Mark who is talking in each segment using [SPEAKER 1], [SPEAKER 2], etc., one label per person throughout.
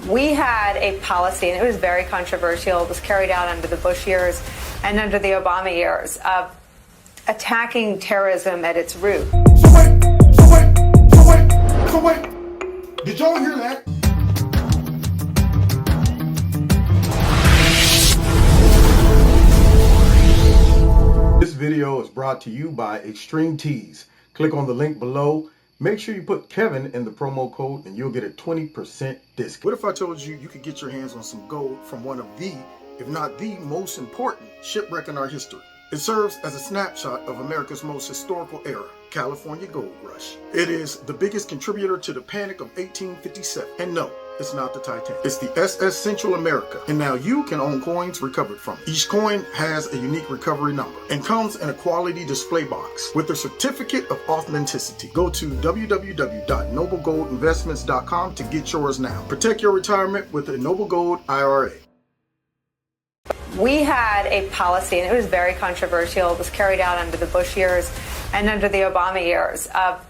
[SPEAKER 1] We had a policy, and it was very controversial. It was carried out under the Bush years and under the Obama years of attacking terrorism at its root.
[SPEAKER 2] So wait. Did y'all hear that? This video is brought to you by Extreme Tees. Click on the link below. Make sure you put Kevin in the promo code and you'll get a 20% discount. What if I told you you could get your hands on some gold from one of the, if not the most important shipwreck in our history? It serves as a snapshot of America's most historical era, California Gold Rush. It is the biggest contributor to the Panic of 1857. And no, it's not the Titanic. It's the SS Central America. And now you can own coins recovered from it. Each coin has a unique recovery number and comes in a quality display box with a certificate of authenticity. Go to www.noblegoldinvestments.com to get yours now. Protect your retirement with a Noble Gold IRA.
[SPEAKER 1] We had a policy, and it was very controversial. It was carried out under the Bush years and under the Obama years of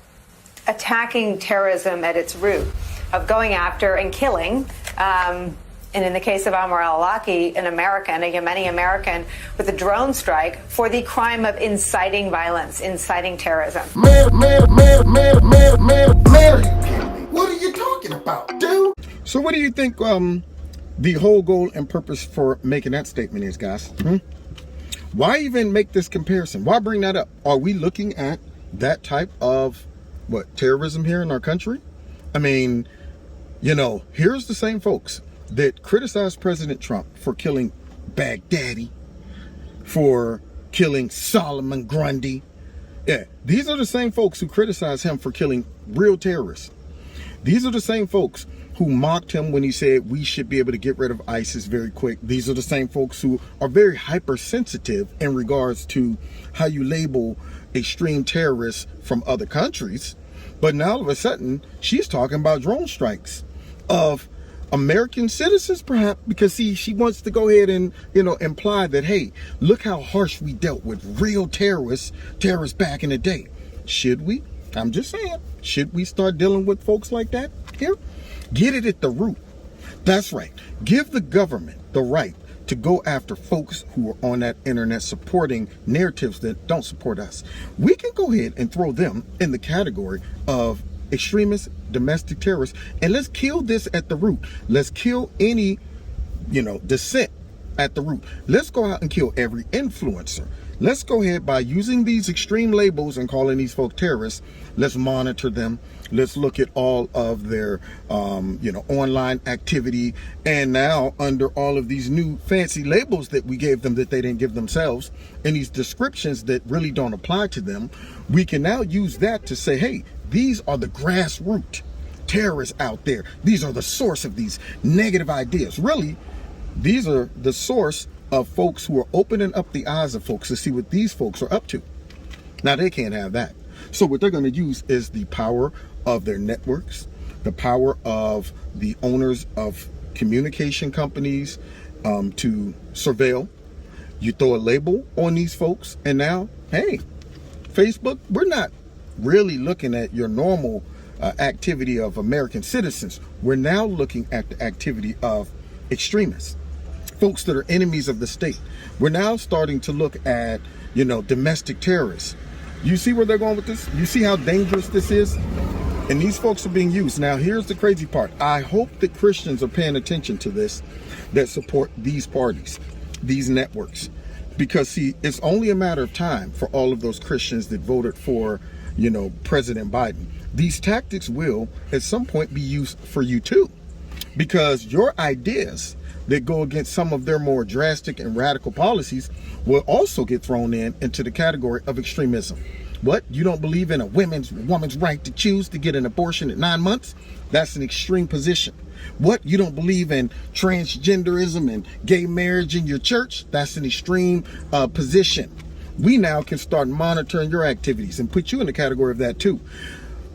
[SPEAKER 1] attacking terrorism at its root, of going after and killing, and in the case of Amr al-Awlaki, an American, a Yemeni American, with a drone strike for the crime of inciting violence, inciting terrorism.
[SPEAKER 2] Man, what are you talking about, dude? So what do you think the whole goal and purpose for making that statement is, guys? Why even make this comparison? Why bring that up? Are we looking at that type of, terrorism here in our country? I mean, you know, here's the same folks that criticized President Trump for killing Baghdadi, for killing Solomon Grundy. Yeah, these are the same folks who criticize him for killing real terrorists. These are the same folks who mocked him when he said we should be able to get rid of ISIS very quick. These are the same folks who are very hypersensitive in regards to how you label extreme terrorists from other countries. But now all of a sudden, she's talking about drone strikes of American citizens, perhaps, because she wants to go ahead and, imply that, hey, look how harsh we dealt with real terrorists back in the day. Should we? I'm just saying, should we start dealing with folks like that here? Get it at the root. That's right. Give the government the right to go after folks who are on that internet supporting narratives that don't support us. We can go ahead and throw them in the category of extremists, domestic terrorists, and let's kill this at the root. Let's kill any, dissent at the root. Let's go out and kill every influencer. Let's go ahead by using these extreme labels and calling these folk terrorists. Let's monitor them. Let's look at all of their, online activity. And now under all of these new fancy labels that we gave them that they didn't give themselves, and these descriptions that really don't apply to them, we can now use that to say, hey, these are the grassroots terrorists out there. These are the source of these negative ideas. Really, these are the source of folks who are opening up the eyes of folks to see what these folks are up to. Now, they can't have that. So what they're going to use is the power of their networks, the power of the owners of communication companies to surveil. You throw a label on these folks, and now, hey, Facebook, we're not really looking at your normal activity of American citizens. We're now looking at the activity of extremists, folks that are enemies of the state. We're now starting to look at, domestic terrorists. You see where they're going with this? You see how dangerous this is? And these folks are being used. Now, here's the crazy part. I hope that Christians are paying attention to this, that support these parties, these networks. Because, see, it's only a matter of time for all of those Christians that voted for, President Biden. These tactics will, at some point, be used for you, too. Because your ideas that go against some of their more drastic and radical policies will also get thrown into the category of extremism. What? You don't believe in a woman's right to choose to get an abortion at 9 months? That's an extreme position. What? You don't believe in transgenderism and gay marriage in your church? That's an extreme position. We now can start monitoring your activities and put you in the category of that too.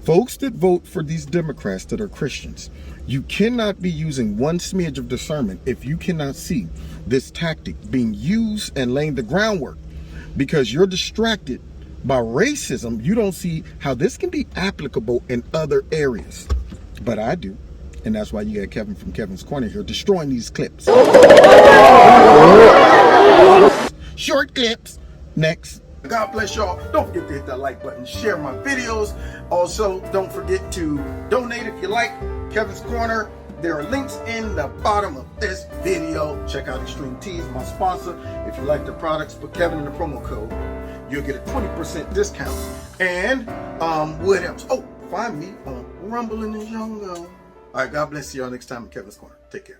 [SPEAKER 2] Folks that vote for these Democrats that are Christians, you cannot be using one smidge of discernment if you cannot see this tactic being used and laying the groundwork, because you're distracted by racism. You don't see how this can be applicable in other areas. But I do. And that's why you got Kevin from Kevin's Corner here destroying these clips. Short clips. Next. God bless y'all. Don't forget to hit that like button, share my videos. Also, don't forget to donate if you like Kevin's Corner. There are links in the bottom of this video. Check out Extreme Teas, my sponsor. If you like the products, put Kevin in the promo code. You'll get a 20% discount. And what else? Oh, find me on Rumble in the Jungle. All right, God bless you all next time in Kevin's Corner. Take care.